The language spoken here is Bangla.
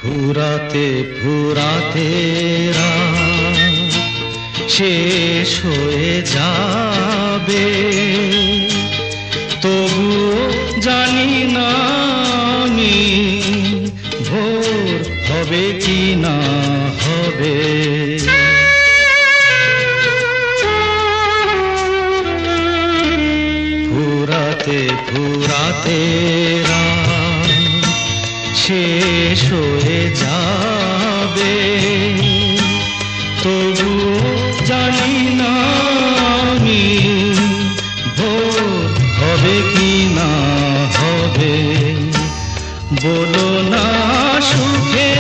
ফুরাতে ফুরাতে রাত শেষ হয়ে যাবে, তবুও জানি না আমি ভোর হবে কি না হবে। ফুরাতে ফুরাতে রাত শেষ হয়ে যাবে, তবুও জানি না আমি ভোর হবে কি না হবে। বলো না সুখে